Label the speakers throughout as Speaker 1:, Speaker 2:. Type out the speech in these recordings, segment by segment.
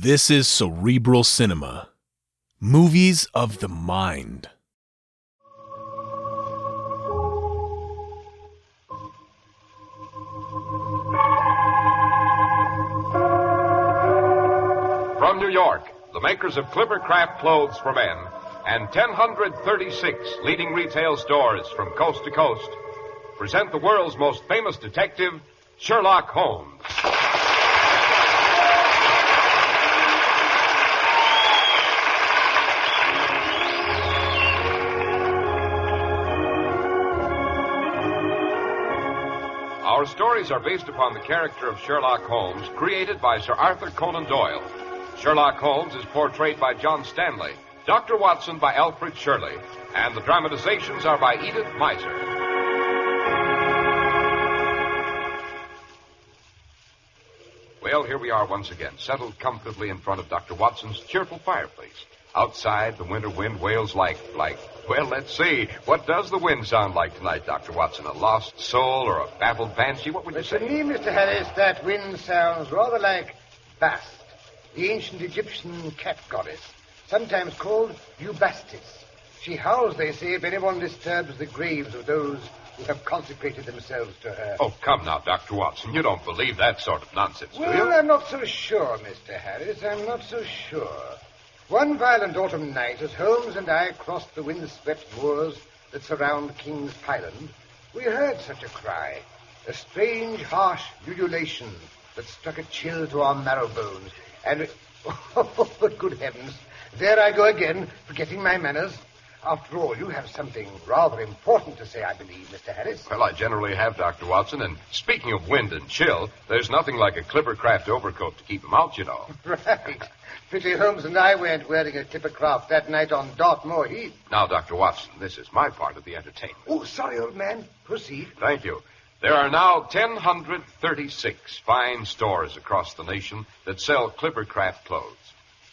Speaker 1: This is Cerebral Cinema. Movies of the mind.
Speaker 2: From New York, the makers of Clippercraft Clothes for Men and 1,036 leading retail stores from coast to coast present the world's most famous detective, Sherlock Holmes. Our stories are based upon the character of Sherlock Holmes, created by Sir Arthur Conan Doyle. Sherlock Holmes is portrayed by John Stanley, Dr. Watson by Alfred Shirley, and the dramatizations are by Edith Meiser. Well, here we are once again, settled comfortably in front of Dr. Watson's cheerful fireplace. Outside, the winter wind wails like, well, let's see. What does the wind sound like tonight, Dr. Watson? A lost soul or a baffled banshee? What would you say?
Speaker 3: To me, Mr. Harris, that wind sounds rather like Bast, the ancient Egyptian cat goddess, sometimes called Bubastis. She howls, they say, if anyone disturbs the graves of those who have consecrated themselves to her.
Speaker 2: Oh, come now, Dr. Watson. You don't believe that sort of nonsense, do you?
Speaker 3: Well, I'm not so sure, Mr. Harris. I'm not so sure. One violent autumn night, as Holmes and I crossed the windswept moors that surround King's Pyland, we heard such a cry, a strange, harsh ululation that struck a chill to our marrow bones. And, oh, but good heavens, there I go again, forgetting my manners. After all, you have something rather important to say, I believe, Mr. Harris.
Speaker 2: Well, I generally have, Dr. Watson, and speaking of wind and chill, there's nothing like a Clippercraft overcoat to keep them out, you know.
Speaker 3: Right. Pity Holmes and I weren't wearing a Clippercraft that night on Dartmoor Heath.
Speaker 2: Now, Dr. Watson, this is my part of the entertainment.
Speaker 3: Oh, sorry, old man. Proceed.
Speaker 2: Thank you. There are now 1,036 fine stores across the nation that sell Clippercraft clothes.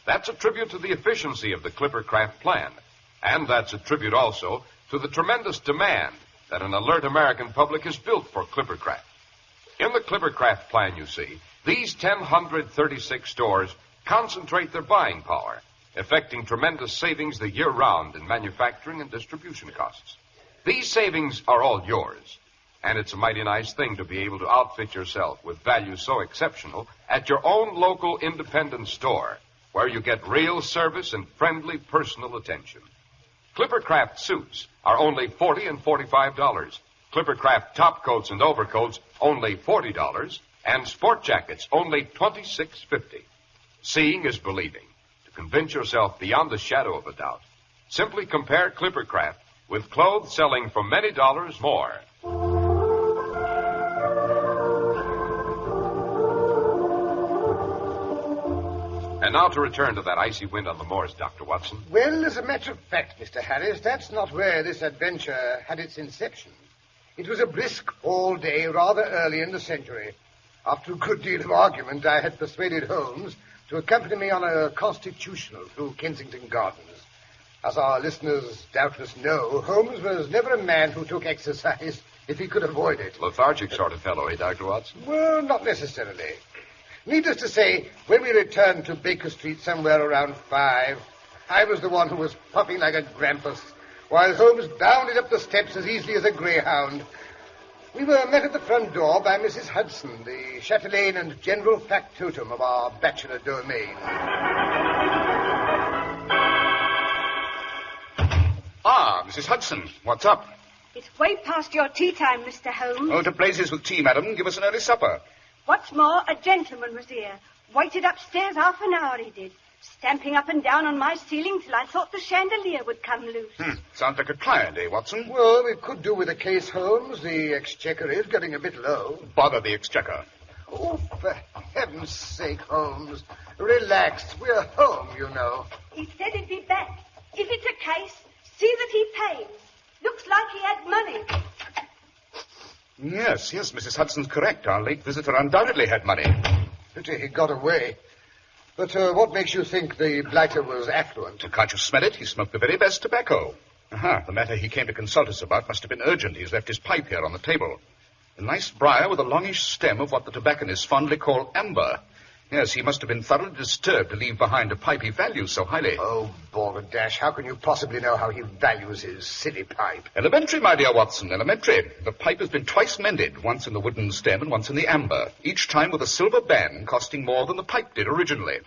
Speaker 2: That's a tribute to the efficiency of the Clippercraft plan. And that's a tribute also to the tremendous demand that an alert American public has built for Clippercraft. In the Clippercraft plan, you see, these 1,036 stores concentrate their buying power, effecting tremendous savings the year round in manufacturing and distribution costs. These savings are all yours, and it's a mighty nice thing to be able to outfit yourself with value so exceptional at your own local independent store, where you get real service and friendly personal attention. Clippercraft suits are only $40 and $45. Clippercraft top coats and overcoats only $40, and sport jackets only $26.50. Seeing is believing. To convince yourself beyond the shadow of a doubt, simply compare Clippercraft with clothes selling for many dollars more. And now to return to that icy wind on the moors, Dr. Watson.
Speaker 3: Well, as a matter of fact, Mr. Harris, that's not where this adventure had its inception. It was a brisk fall day rather early in the century. After a good deal of argument, I had persuaded Holmes to accompany me on a constitutional through Kensington Gardens. As our listeners doubtless know, Holmes was never a man who took exercise if he could avoid it.
Speaker 2: Lethargic sort of fellow, eh, Dr. Watson?
Speaker 3: Well, not necessarily. Needless to say, when we returned to Baker Street somewhere around 5, I was the one who was puffing like a grampus, while Holmes bounded up the steps as easily as a greyhound. We were met at the front door by Mrs. Hudson, the chatelaine and general factotum of our bachelor domain.
Speaker 4: Ah, Mrs. Hudson, what's up?
Speaker 5: It's way past your tea time, Mr. Holmes.
Speaker 4: Oh, to blazes with tea, madam. Give us an early supper.
Speaker 5: What's more, a gentleman was here. Waited upstairs half an hour, he did. Stamping up and down on my ceiling till I thought the chandelier would come loose.
Speaker 4: Sounds like a client, eh, Watson?
Speaker 3: Well, we could do with a case, Holmes. The exchequer is getting a bit low.
Speaker 4: Bother the exchequer.
Speaker 3: Oh, for heaven's sake, Holmes. Relax. We're home, you know.
Speaker 5: He said he'd be back. If it's a case, see that he pays. Looks like he had money.
Speaker 4: Yes, Mrs. Hudson's correct. Our late visitor undoubtedly had money.
Speaker 3: Pity he got away. But what makes you think the blighter was affluent?
Speaker 4: Can't you smell it? He smoked the very best tobacco. The matter he came to consult us about must have been urgent. He's left his pipe here on the table. A nice briar with a longish stem of what the tobacconists fondly call amber. Yes, he must have been thoroughly disturbed to leave behind a pipe he values so highly.
Speaker 3: Oh, balderdash, how can you possibly know how he values his silly pipe?
Speaker 4: Elementary, my dear Watson, elementary. The pipe has been twice mended, once in the wooden stem and once in the amber, each time with a silver band costing more than the pipe did originally.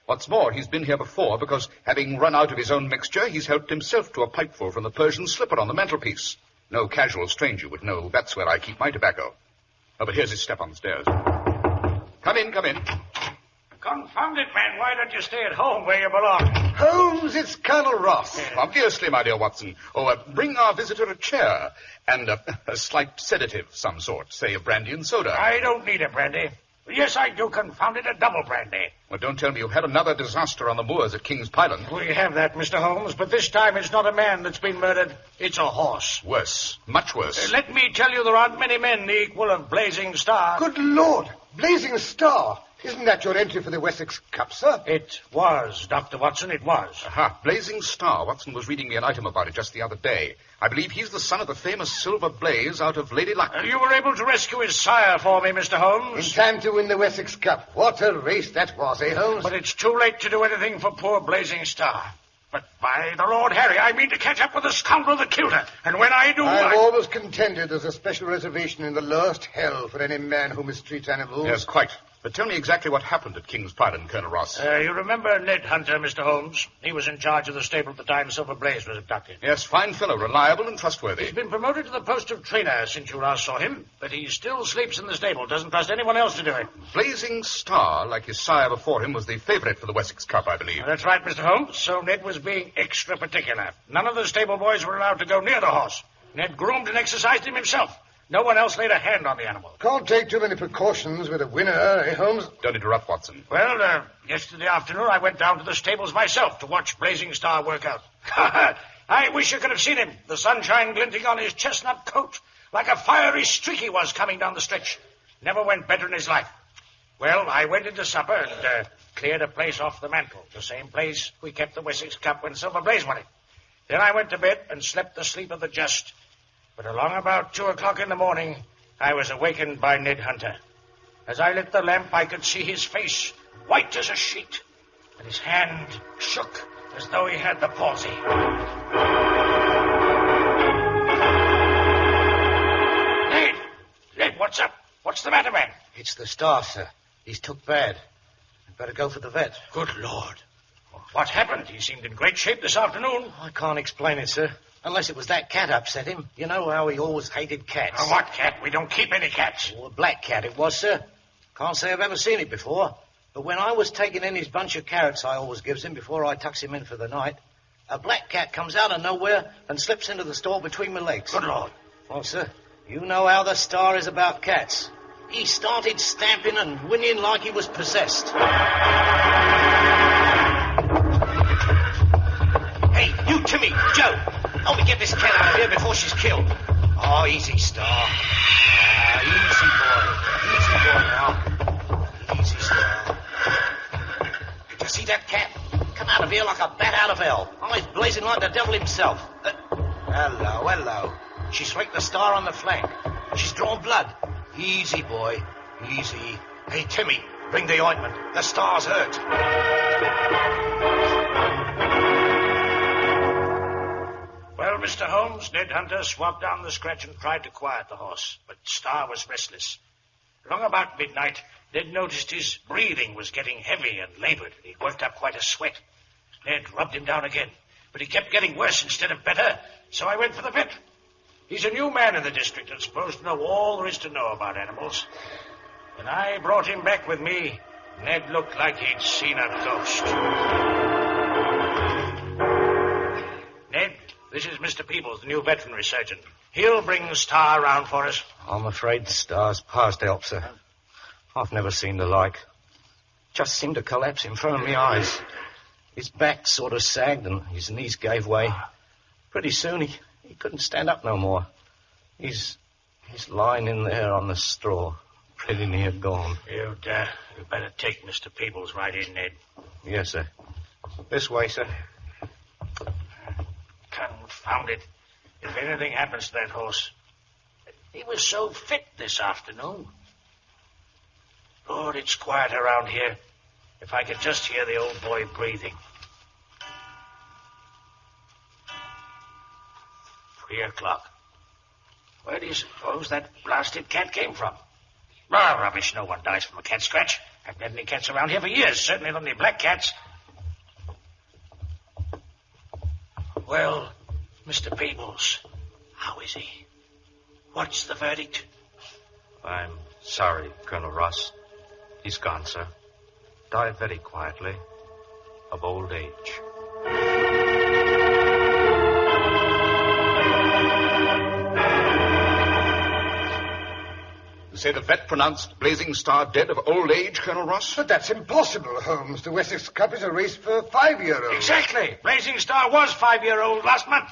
Speaker 4: What's more, he's been here before because, having run out of his own mixture, he's helped himself to a pipeful from the Persian slipper on the mantelpiece. No casual stranger would know that's where I keep my tobacco. Oh, but here's his step on the stairs. Come in, come in.
Speaker 6: Confound it, man. Why don't you stay at home where you belong?
Speaker 3: Holmes, it's Colonel Ross.
Speaker 4: Obviously, my dear Watson. Oh, bring our visitor a chair and a slight sedative of some sort, say a brandy and soda.
Speaker 6: I don't need a brandy. Yes, I do, confound it, a double brandy.
Speaker 4: Well, don't tell me you've had another disaster on the moors at King's Pyland.
Speaker 6: We have that, Mr. Holmes, but this time it's not a man that's been murdered. It's a horse.
Speaker 4: Worse. Much worse.
Speaker 6: Let me tell you, there aren't many men the equal of Blazing Star.
Speaker 3: Good Lord, Blazing Star. Isn't that your entry for the Wessex Cup, sir?
Speaker 6: It was, Dr. Watson, it was.
Speaker 4: Aha, Blazing Star. Watson was reading me an item about it just the other day. I believe he's the son of the famous Silver Blaze out of Lady Luck.
Speaker 6: You were able to rescue his sire for me, Mr.
Speaker 3: In
Speaker 6: Holmes.
Speaker 3: time to win the Wessex Cup. What a race that was, eh, Holmes?
Speaker 6: But it's too late to do anything for poor Blazing Star. But by the Lord Harry, I mean to catch up with the scoundrel that killed her. And when I do,
Speaker 3: I've always contended there's a special reservation in the lowest hell for any man who mistreats animals.
Speaker 4: Yes, quite. But tell me exactly what happened at King's Pyland, Colonel Ross.
Speaker 6: You remember Ned Hunter, Mr. Holmes? He was in charge of the stable at the time Silver Blaze was abducted.
Speaker 4: Yes, fine fellow, reliable and trustworthy.
Speaker 6: He's been promoted to the post of trainer since you last saw him, but he still sleeps in the stable, doesn't trust anyone else to do it.
Speaker 4: Blazing Star, like his sire before him, was the favorite for the Wessex Cup, I believe.
Speaker 6: That's right, Mr. Holmes. So Ned was being extra particular. None of the stable boys were allowed to go near the horse. Ned groomed and exercised him himself. No one else laid a hand on the animal.
Speaker 3: Can't take too many precautions with a winner, eh, Holmes?
Speaker 4: Don't interrupt, Watson.
Speaker 6: Well, yesterday afternoon I went down to the stables myself to watch Blazing Star work out. I wish you could have seen him. The sunshine glinting on his chestnut coat. Like a fiery streak he was coming down the stretch. Never went better in his life. Well, I went into supper and cleared a place off the mantel. The same place we kept the Wessex Cup when Silver Blaze won it. Then I went to bed and slept the sleep of the just. But along about 2 o'clock in the morning, I was awakened by Ned Hunter. As I lit the lamp, I could see his face, white as a sheet, and his hand shook as though he had the palsy. Ned, what's up? What's the matter, man?
Speaker 7: It's the Star, sir. He's took bad. I'd better go for the vet.
Speaker 6: Good Lord. What happened? He seemed in great shape this afternoon.
Speaker 7: I can't explain it, sir. Unless it was that cat upset him. You know how he always hated cats.
Speaker 6: What cat? We don't keep any cats.
Speaker 7: Oh, a black cat it was, sir. Can't say I've ever seen it before. But when I was taking in his bunch of carrots I always gives him before I tucks him in for the night, a black cat comes out of nowhere and slips into the store between my legs.
Speaker 6: Good Lord.
Speaker 7: Well, sir, you know how the Star is about cats. He started stamping and whinnying like he was possessed. Hey, you, Timmy, Joe, help me get this cat out of here before she's killed. Oh, easy, Star. Easy boy now. Easy, Star. Did you see that cat? Come out of here like a bat out of hell. Eyes blazing like the devil himself. Hello. She's raked the Star on the flank. She's drawn blood. Easy, boy. Easy. Hey, Timmy, bring the ointment. The Star's hurt.
Speaker 6: Well, Mr. Holmes, Ned Hunter swabbed down the scratch and tried to quiet the horse, but Star was restless. Along about midnight, Ned noticed his breathing was getting heavy and labored. He'd worked up quite a sweat. Ned rubbed him down again, but he kept getting worse instead of better, so I went for the vet. He's a new man in the district and supposed to know all there is to know about animals. When I brought him back with me, Ned looked like he'd seen a ghost. Ned, this is Mr. Peebles, the new veterinary surgeon. He'll bring Star around for us.
Speaker 7: I'm afraid the Star's past help, sir. I've never seen the like. Just seemed to collapse in front of my eyes. His back sort of sagged and his knees gave way. Pretty soon he couldn't stand up no more. He's lying in there on the straw, pretty near gone.
Speaker 6: You'd better take Mr. Peebles right in, Ned.
Speaker 7: Yes, sir. This way, sir.
Speaker 6: Confound it. If anything happens to that horse. He was so fit this afternoon. Lord, it's quiet around here. If I could just hear the old boy breathing. 3 o'clock. Where do you suppose that blasted cat came from? Ah, rubbish. No one dies from a cat scratch. Haven't had any cats around here for years. Certainly not any black cats. Well, Mr. Peebles, how is he? What's the verdict?
Speaker 8: I'm sorry, Colonel Ross. He's gone, sir. Died very quietly of old age.
Speaker 4: You say the vet pronounced Blazing Star dead of old age, Colonel Ross?
Speaker 3: But that's impossible, Holmes. The Wessex Cup is a race for 5-year-olds.
Speaker 6: Exactly. Blazing Star was 5-year-old last month.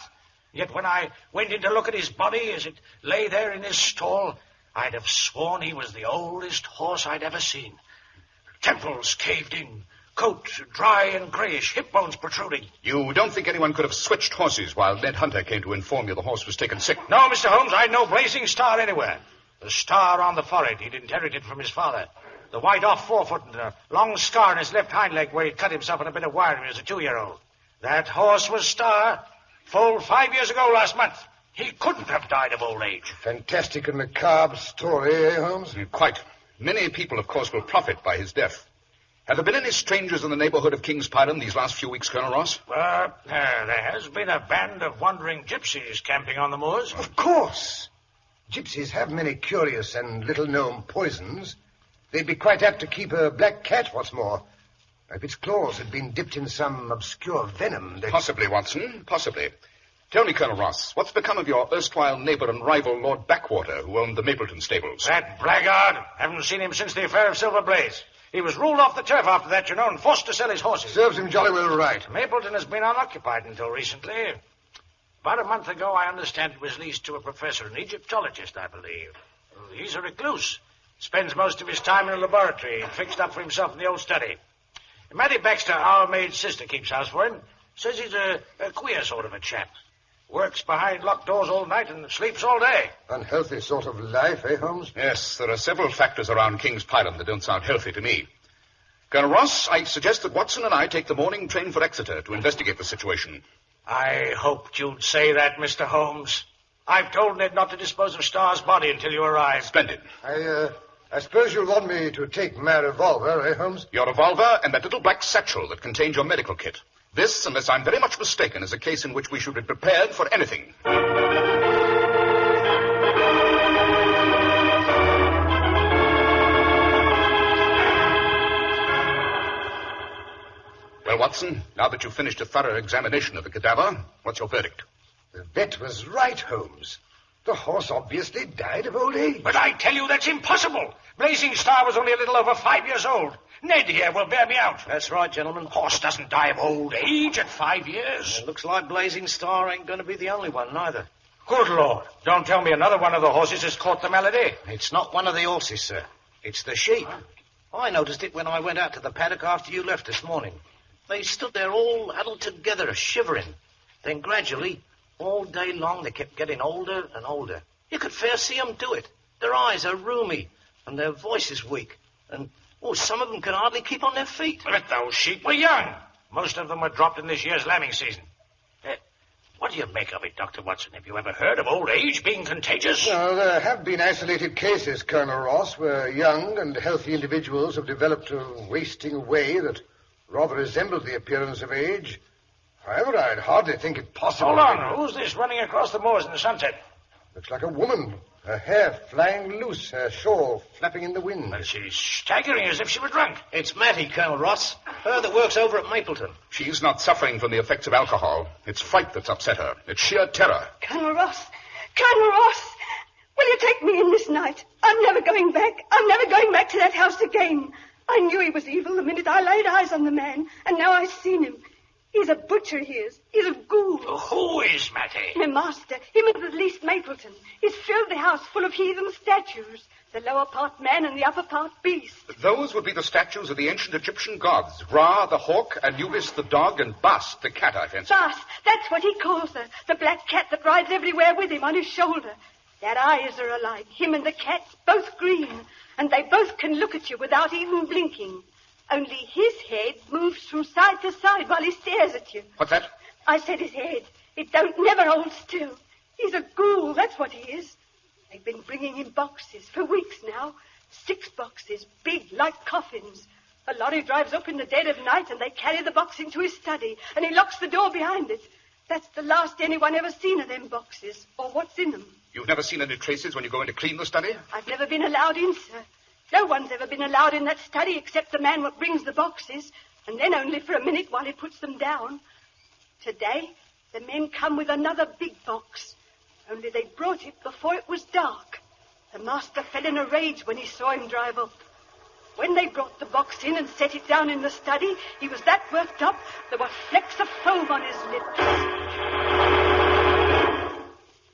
Speaker 6: Yet when I went in to look at his body as it lay there in his stall, I'd have sworn he was the oldest horse I'd ever seen. Temples caved in, coat dry and grayish, hip bones protruding.
Speaker 4: You don't think anyone could have switched horses while Ned Hunter came to inform you the horse was taken sick?
Speaker 6: No, Mr. Holmes, I'd no Blazing Star anywhere. The star on the forehead he'd inherited from his father. The white off forefoot and a long scar on his left hind leg where he'd cut himself in a bit of wire when he was a 2-year-old. That horse was Star, full 5 years ago last month. He couldn't have died of old age.
Speaker 3: Fantastic and macabre story, eh, Holmes?
Speaker 4: Quite. Many people, of course, will profit by his death. Have there been any strangers in the neighborhood of King's Python these last few weeks, Colonel Ross?
Speaker 6: There has been a band of wandering gypsies camping on the moors.
Speaker 3: Of course. Gypsies have many curious and little-known poisons. They'd be quite apt to keep a black cat, what's more. If its claws had been dipped in some obscure venom, they'd...
Speaker 4: Possibly, Watson, possibly. Tell me, Colonel Ross, what's become of your erstwhile neighbor and rival, Lord Backwater, who owned the Mapleton stables?
Speaker 6: That blackguard. Haven't seen him since the affair of Silver Blaze. He was ruled off the turf after that, you know, and forced to sell his horses.
Speaker 3: Serves him jolly well right.
Speaker 6: Mapleton has been unoccupied until recently. About a month ago, I understand it was leased to a professor, an Egyptologist, I believe. He's a recluse. Spends most of his time in a laboratory, fixed up for himself in the old study. Mattie Baxter, our maid's sister, keeps house for him. Says he's a queer sort of a chap. Works behind locked doors all night and sleeps all day.
Speaker 3: Unhealthy sort of life, eh, Holmes?
Speaker 4: Yes, there are several factors around King's Python that don't sound healthy to me. Colonel Ross, I suggest that Watson and I take the morning train for Exeter to investigate the situation.
Speaker 6: I hoped you'd say that, Mr. Holmes. I've told Ned not to dispose of Starr's body until you arrive.
Speaker 4: Splendid.
Speaker 3: I suppose you'll want me to take my revolver, eh, Holmes?
Speaker 4: Your revolver and that little black satchel that contains your medical kit. This, unless I'm very much mistaken, is a case in which we should be prepared for anything. Well, Watson, now that you've finished a thorough examination of the cadaver, what's your verdict?
Speaker 3: The vet was right, Holmes. The horse obviously died of old age.
Speaker 6: But I tell you that's impossible. Blazing Star was only a little over 5 years old. Ned here will bear me out.
Speaker 7: That's right, gentlemen.
Speaker 6: Horse doesn't die of old age at 5 years.
Speaker 7: It looks like Blazing Star ain't going to be the only one, neither.
Speaker 6: Good Lord. Don't tell me another one of the horses has caught the malady.
Speaker 7: It's not one of the horses, sir. It's the sheep. I noticed it when I went out to the paddock after you left this morning. They stood there all huddled together, shivering. Then gradually, all day long, they kept getting older and older. You could fair see them do it. Their eyes are rheumy, and their voices weak. And, some of them can hardly keep on their feet.
Speaker 6: But those sheep were young. Most of them were dropped in this year's lambing season. What do you make of it, Dr. Watson? Have you ever heard of old age being contagious?
Speaker 3: No, there have been isolated cases, Colonel Ross, where young and healthy individuals have developed a wasting away that rather resembled the appearance of age. However, I'd hardly think it possible.
Speaker 6: Hold on. Who's this running across the moors in the sunset?
Speaker 3: Looks like a woman. Her hair flying loose, her shawl flapping in the wind.
Speaker 6: Well, she's staggering as if she were drunk.
Speaker 7: It's Mattie, Colonel Ross. Her that works over at Mapleton.
Speaker 4: She's not suffering from the effects of alcohol. It's fright that's upset her. It's sheer terror.
Speaker 5: Colonel Ross! Will you take me in this night? I'm never going back. I'm never going back to that house again. I knew he was evil the minute I laid eyes on the man, and now I've seen him. He's a butcher, he is. He's a ghoul.
Speaker 6: Who is Mattie?
Speaker 5: My master. Him and the least Mapleton. He's filled the house full of heathen statues. The lower part man and the upper part beast.
Speaker 4: Those would be the statues of the ancient Egyptian gods. Ra, the hawk, Anubis, the dog, and Bast, the cat, I fancy.
Speaker 5: Bast, that's what he calls her. The black cat that rides everywhere with him on his shoulder. Their eyes are alike. Him and the cat's both green. And they both can look at you without even blinking. Only his head moves from side to side while he stares at you.
Speaker 4: What's that?
Speaker 5: I said his head. It don't never hold still. He's a ghoul, that's what he is. They've been bringing him boxes for weeks now. 6 boxes, big, like coffins. A lorry drives up in the dead of night and they carry the box into his study and he locks the door behind it. That's the last anyone ever seen of them boxes or what's in them.
Speaker 4: You've never seen any traces when you go in to clean the study?
Speaker 5: I've never been allowed in, sir. No one's ever been allowed in that study except the man what brings the boxes, and then only for a minute while he puts them down. Today, the men come with another big box, only they brought it before it was dark. The master fell in a rage when he saw him drive up. When they brought the box in and set it down in the study, he was that worked up, there were flecks of foam on his lips.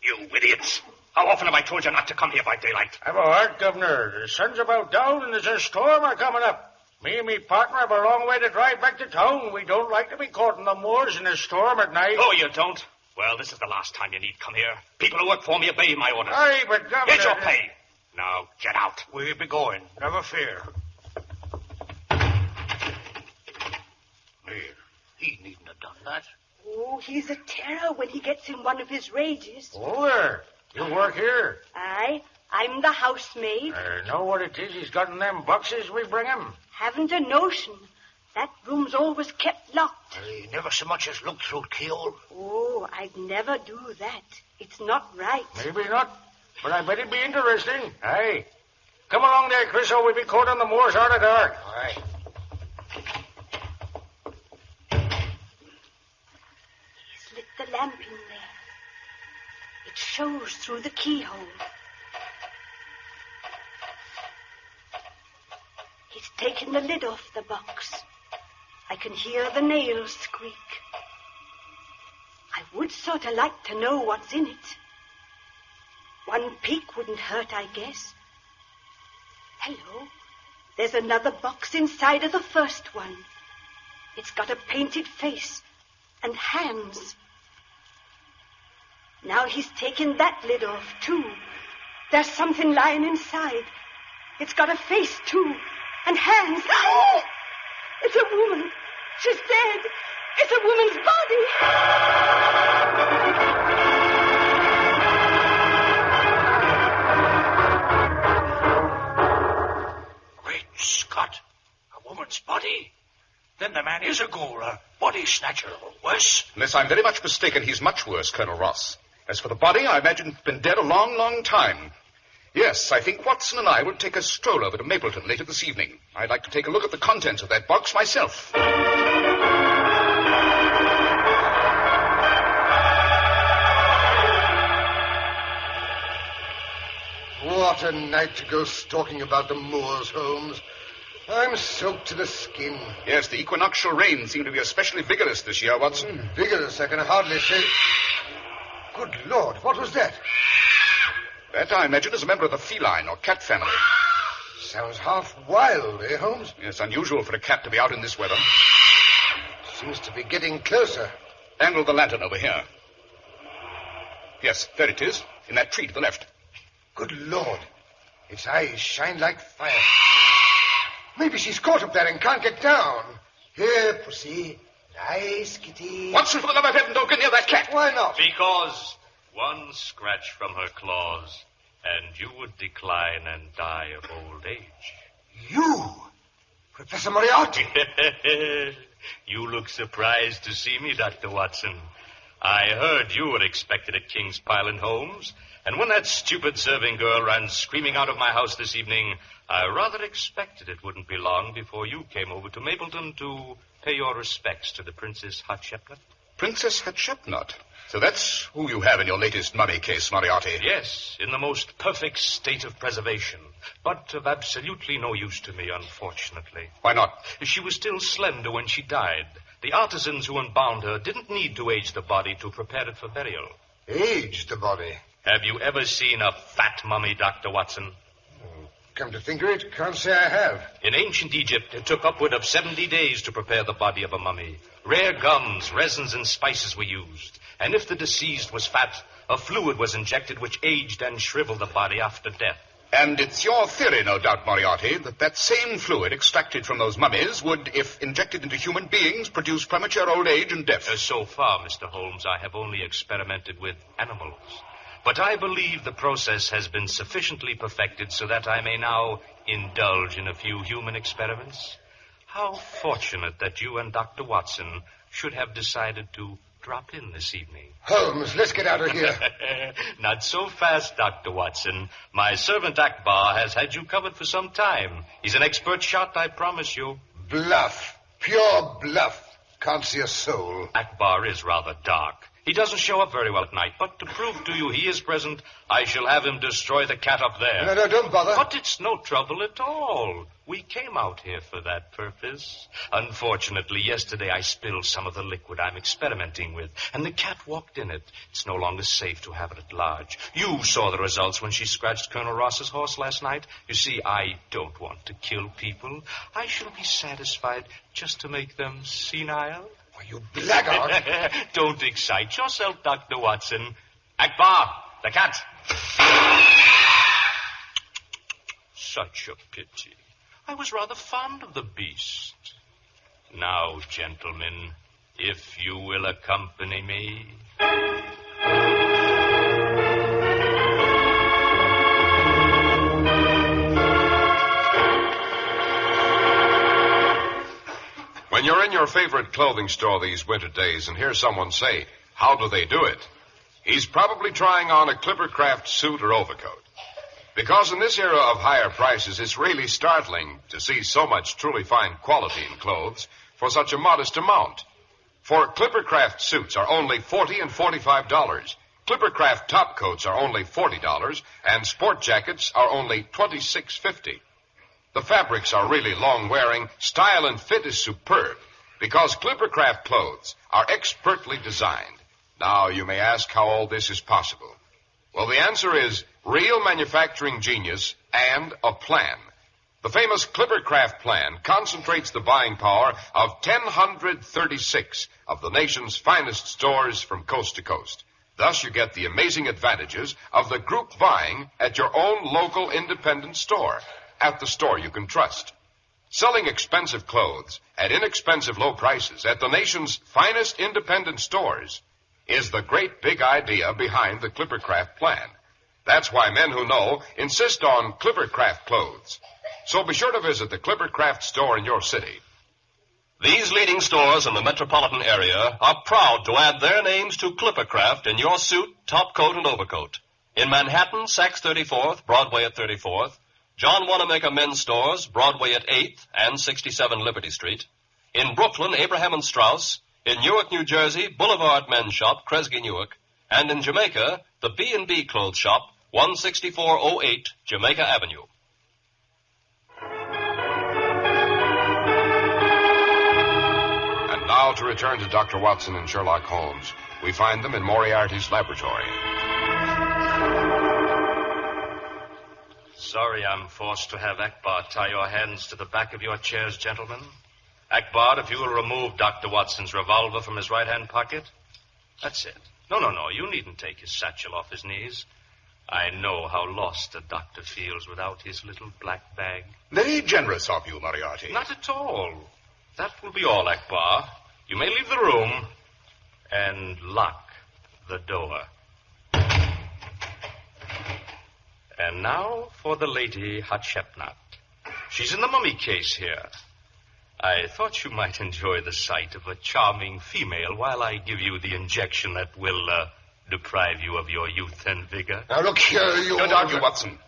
Speaker 6: You idiots! How often have I told you not to come here by daylight?
Speaker 9: Have a heart, Governor. The sun's about down and there's a storm coming up. Me and me partner have a long way to drive back to town. We don't like to be caught in the moors in a storm at night.
Speaker 6: Oh, you don't? Well, this is the last time you need come here. People who work for me obey my orders.
Speaker 9: Aye, but Governor...
Speaker 6: Here's your pay. Now, get out.
Speaker 9: We'll be going. Never fear.
Speaker 6: Here, he needn't have done that.
Speaker 5: Oh, he's a terror when he gets in one of his rages.
Speaker 9: Oh, there. You work here?
Speaker 5: Aye, I'm the housemaid.
Speaker 9: Know what it is he's got in them boxes we bring him?
Speaker 5: Haven't a notion. That room's always kept locked.
Speaker 6: He never so much as looked through the keyhole.
Speaker 5: Oh, I'd never do that. It's not right.
Speaker 9: Maybe not, but I bet it'd be interesting. Aye. Come along there, Chris, or we'll be caught on the moors out of dark.
Speaker 6: All right.
Speaker 5: He's lit the lamp in there. It shows through the keyhole. He's taken the lid off the box. I can hear the nails squeak. I would sort of like to know what's in it. One peek wouldn't hurt, I guess. Hello. There's another box inside of the first one. It's got a painted face and hands. Now he's taken that lid off, too. There's something lying inside. It's got a face, too, and hands. Oh! It's a woman. She's dead. It's a woman's body.
Speaker 6: Great Scott. A woman's body? Then the man is a ghoul, a body snatcher, or worse.
Speaker 4: Unless I'm very much mistaken, he's much worse, Colonel Ross. As for the body, I imagine it's been dead a long, long time. Yes, I think Watson and I will take a stroll over to Mapleton later this evening. I'd like to take a look at the contents of that box myself.
Speaker 3: What a night to go stalking about the moors, Holmes. I'm soaked to the skin.
Speaker 4: Yes, the equinoctial rains seem to be especially vigorous this year, Watson.
Speaker 3: Vigorous, I can hardly say. Good Lord, what was that?
Speaker 4: That, I imagine, is a member of the feline or cat family.
Speaker 3: Sounds half wild, eh, Holmes?
Speaker 4: Yes, unusual for a cat to be out in this weather.
Speaker 3: Seems to be getting closer.
Speaker 4: Angle the lantern over here. Yes, there it is, in that tree to the left.
Speaker 3: Good Lord. Its eyes shine like fire. Maybe she's caught up there and can't get down. Here, pussy. Nice kitty.
Speaker 4: Watson, for the love of heaven, don't get near that cat.
Speaker 3: Why not?
Speaker 8: Because one scratch from her claws, and you would decline and die of old age.
Speaker 3: You? Professor Moriarty?
Speaker 8: You look surprised to see me, Dr. Watson. I heard you were expected at King's Pyland, Holmes, and when that stupid serving girl ran screaming out of my house this evening, I rather expected it wouldn't be long before you came over to Mapleton to pay your respects to the Princess Hatshepsut.
Speaker 4: Princess Hatshepsut? So that's who you have in your latest mummy case, Moriarty.
Speaker 8: Yes, in the most perfect state of preservation, but of absolutely no use to me, unfortunately.
Speaker 4: Why not?
Speaker 8: She was still slender when she died. The artisans who unbound her didn't need to age the body to prepare it for burial.
Speaker 3: Age the body?
Speaker 8: Have you ever seen a fat mummy, Dr. Watson?
Speaker 3: Come to think of it, can't say I have.
Speaker 8: In ancient Egypt, it took upward of 70 days to prepare the body of a mummy. Rare gums, resins, and spices were used. And if the deceased was fat, a fluid was injected which aged and shriveled the body after death.
Speaker 4: And it's your theory, no doubt, Moriarty, that same fluid extracted from those mummies would, if injected into human beings, produce premature old age and death.
Speaker 8: So far, Mr. Holmes, I have only experimented with animals. But I believe the process has been sufficiently perfected so that I may now indulge in a few human experiments. How fortunate that you and Dr. Watson should have decided to drop in this evening.
Speaker 3: Holmes, let's get out of here.
Speaker 8: Not so fast, Dr. Watson. My servant Akbar has had you covered for some time. He's an expert shot, I promise you.
Speaker 3: Bluff. Pure bluff. Can't see a soul.
Speaker 8: Akbar is rather dark. He doesn't show up very well at night, but to prove to you he is present, I shall have him destroy the cat up there.
Speaker 3: No, don't bother.
Speaker 8: But it's no trouble at all. We came out here for that purpose. Unfortunately, yesterday I spilled some of the liquid I'm experimenting with, and the cat walked in it. It's no longer safe to have it at large. You saw the results when she scratched Colonel Ross's horse last night. You see, I don't want to kill people. I shall be satisfied just to make them senile.
Speaker 3: You blackguard.
Speaker 8: Don't excite yourself, Dr. Watson. Akbar, the cat. Such a pity. I was rather fond of the beast. Now, gentlemen, if you will accompany me.
Speaker 2: When you're in your favorite clothing store these winter days and hear someone say, "How do they do it?" he's probably trying on a Clippercraft suit or overcoat. Because in this era of higher prices, it's really startling to see so much truly fine quality in clothes for such a modest amount. For Clippercraft suits are only $40 and $45. Clippercraft top coats are only $40, and sport jackets are only $26.50. The fabrics are really long-wearing. Style and fit is superb because Clippercraft clothes are expertly designed. Now, you may ask how all this is possible. Well, the answer is real manufacturing genius and a plan. The famous Clippercraft plan concentrates the buying power of 1,036 of the nation's finest stores from coast to coast. Thus, you get the amazing advantages of the group buying at your own local independent store. At the store you can trust. Selling expensive clothes at inexpensive low prices at the nation's finest independent stores is the great big idea behind the Clippercraft plan. That's why men who know insist on Clippercraft clothes. So be sure to visit the Clippercraft store in your city.
Speaker 10: These leading stores in the metropolitan area are proud to add their names to Clippercraft in your suit, top coat, and overcoat. In Manhattan, Saks 34th, Broadway at 34th. John Wanamaker Men's Stores, Broadway at 8th and 67 Liberty Street. In Brooklyn, Abraham and Strauss. In Newark, New Jersey, Boulevard Men's Shop, Kresge Newark. And in Jamaica, the B&B Clothes Shop, 16408 Jamaica Avenue.
Speaker 2: And now to return to Dr. Watson and Sherlock Holmes. We find them in Moriarty's laboratory.
Speaker 8: Sorry I'm forced to have Akbar tie your hands to the back of your chairs, gentlemen. Akbar, if you will remove Dr. Watson's revolver from his right-hand pocket. That's it. No, you needn't take his satchel off his knees. I know how lost a doctor feels without his little black bag.
Speaker 4: Very generous of you, Moriarty.
Speaker 8: Not at all. That will be all, Akbar. You may leave the room and lock the door. And now for the Lady Hatshepsut. She's in the mummy case here. I thought you might enjoy the sight of a charming female while I give you the injection that will deprive you of your youth and vigor.
Speaker 3: Now, look here, you...
Speaker 4: Don't argue, Watson.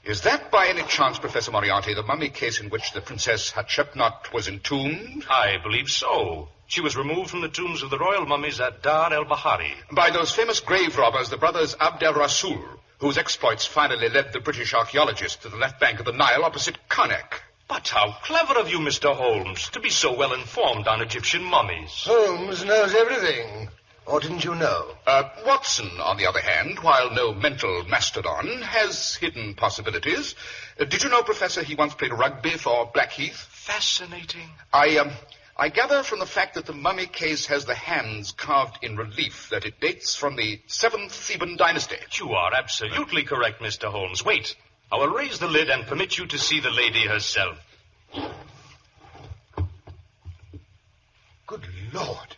Speaker 4: Is that by any chance, Professor Moriarty, the mummy case in which the Princess Hatshepsut was entombed?
Speaker 8: I believe so. She was removed from the tombs of the royal mummies at Dar el-Bahari.
Speaker 4: By those famous grave robbers, the brothers Abd el-Rasul, whose exploits finally led the British archaeologists to the left bank of the Nile opposite Karnak.
Speaker 8: But how clever of you, Mr. Holmes, to be so well informed on Egyptian mummies.
Speaker 3: Holmes knows everything. Or didn't you know?
Speaker 4: Watson, on the other hand, while no mental mastodon, has hidden possibilities. Did you know, Professor, he once played rugby for Blackheath?
Speaker 8: Fascinating.
Speaker 4: I gather from the fact that the mummy case has the hands carved in relief that it dates from the 7th Theban dynasty.
Speaker 8: You are absolutely correct, Mr. Holmes. Wait. I will raise the lid and permit you to see the lady herself.
Speaker 3: Good Lord.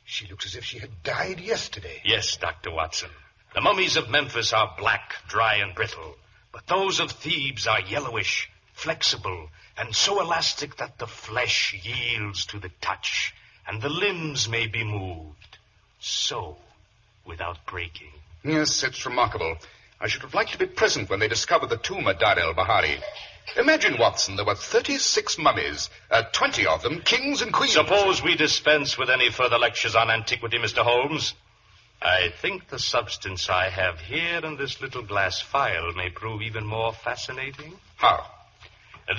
Speaker 3: She looks as if she had died yesterday.
Speaker 8: Yes, Dr. Watson. The mummies of Memphis are black, dry, and brittle. But those of Thebes are yellowish, flexible, and so elastic that the flesh yields to the touch, and the limbs may be moved. So, without breaking.
Speaker 4: Yes, it's remarkable. I should have liked to be present when they discovered the tomb at Dar el-Bahari. Imagine, Watson, there were 36 mummies, 20 of them kings and queens.
Speaker 8: Suppose we dispense with any further lectures on antiquity, Mr. Holmes. I think the substance I have here in this little glass phial may prove even more fascinating.
Speaker 4: How?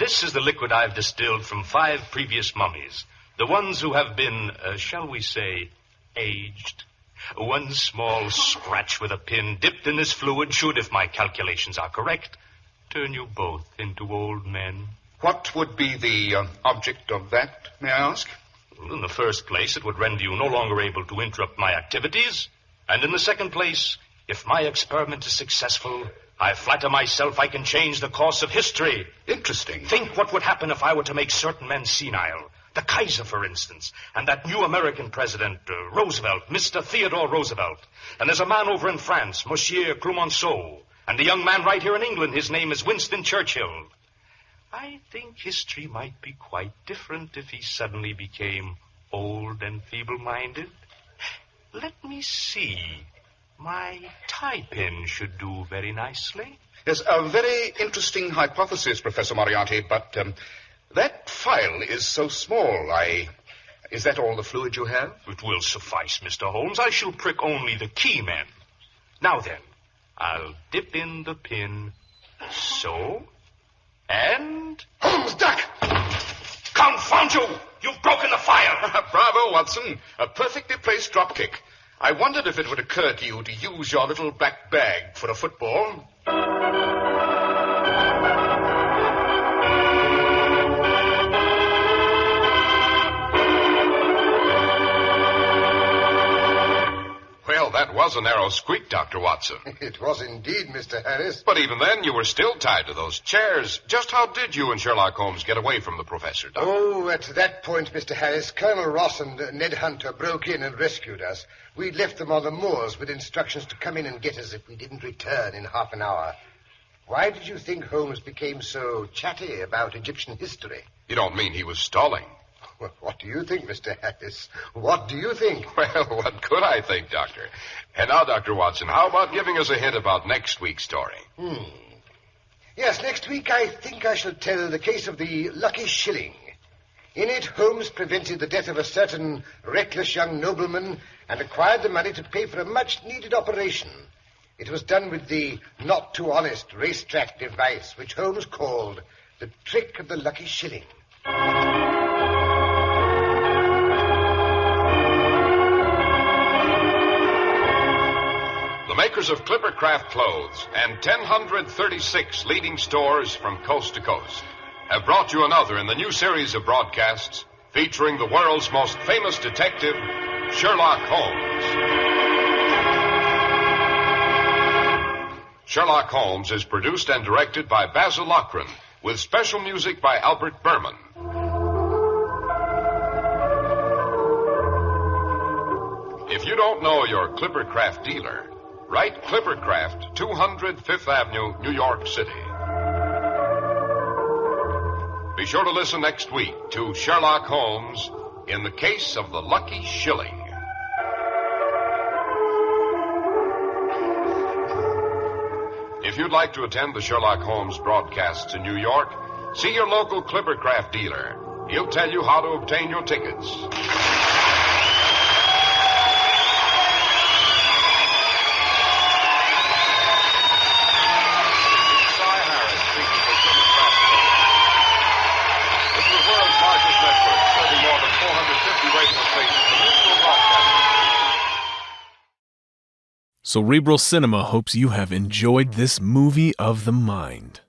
Speaker 8: This is the liquid I've distilled from 5 previous mummies. The ones who have been, shall we say, aged. One small scratch with a pin dipped in this fluid should, if my calculations are correct, turn you both into old men.
Speaker 4: What would be the object of that, may I ask?
Speaker 8: Well, in the first place, it would render you no longer able to interrupt my activities. And in the second place, if my experiment is successful, I flatter myself I can change the course of history.
Speaker 4: Interesting.
Speaker 8: Think what would happen if I were to make certain men senile. The Kaiser, for instance, and that new American president, Roosevelt, Mr. Theodore Roosevelt. And there's a man over in France, Monsieur Clemenceau. And a young man right here in England, his name is Winston Churchill. I think history might be quite different if he suddenly became old and feeble-minded. Let me see. My tie pin should do very nicely.
Speaker 4: Yes, a very interesting hypothesis, Professor Moriarty, but that phial is so small. Is that all the fluid you have?
Speaker 8: It will suffice, Mr. Holmes. I shall prick only the key men. Now then, I'll dip in the pin, so, and...
Speaker 4: Holmes, duck!
Speaker 8: Confound you! You've broken the phial!
Speaker 4: Bravo, Watson. A perfectly placed drop kick. I wondered if it would occur to you to use your little black bag for a football.
Speaker 2: Well, that was a narrow squeak, Dr. Watson.
Speaker 3: It was indeed, Mr. Harris.
Speaker 2: But even then, you were still tied to those chairs. Just how did you and Sherlock Holmes get away from the professor, Doctor?
Speaker 3: Oh, at that point, Mr. Harris, Colonel Ross and Ned Hunter broke in and rescued us. We'd left them on the moors with instructions to come in and get us if we didn't return in half an hour. Why did you think Holmes became so chatty about Egyptian history?
Speaker 2: You don't mean he was stalling?
Speaker 3: Well, what do you think, Mr. Harris? What do you think?
Speaker 2: Well, what could I think, Doctor? And now, Dr. Watson, how about giving us a hint about next week's story?
Speaker 3: Yes, next week I think I shall tell the case of the Lucky Shilling. In it, Holmes prevented the death of a certain reckless young nobleman and acquired the money to pay for a much-needed operation. It was done with the not-too-honest racetrack device, which Holmes called the trick of the Lucky Shilling.
Speaker 2: The makers of Clippercraft Clothes and 1,036 leading stores from coast to coast have brought you another in the new series of broadcasts featuring the world's most famous detective, Sherlock Holmes. Sherlock Holmes is produced and directed by Basil Lochran, with special music by Albert Berman. If you don't know your Clippercraft dealer, write Clippercraft, 200 Fifth Avenue, New York City. Be sure to listen next week to Sherlock Holmes in the case of the Lucky Shilling. If you'd like to attend the Sherlock Holmes broadcasts in New York, see your local Clippercraft dealer. He'll tell you how to obtain your tickets.
Speaker 1: Cerebral Cinema hopes you have enjoyed this movie of the mind.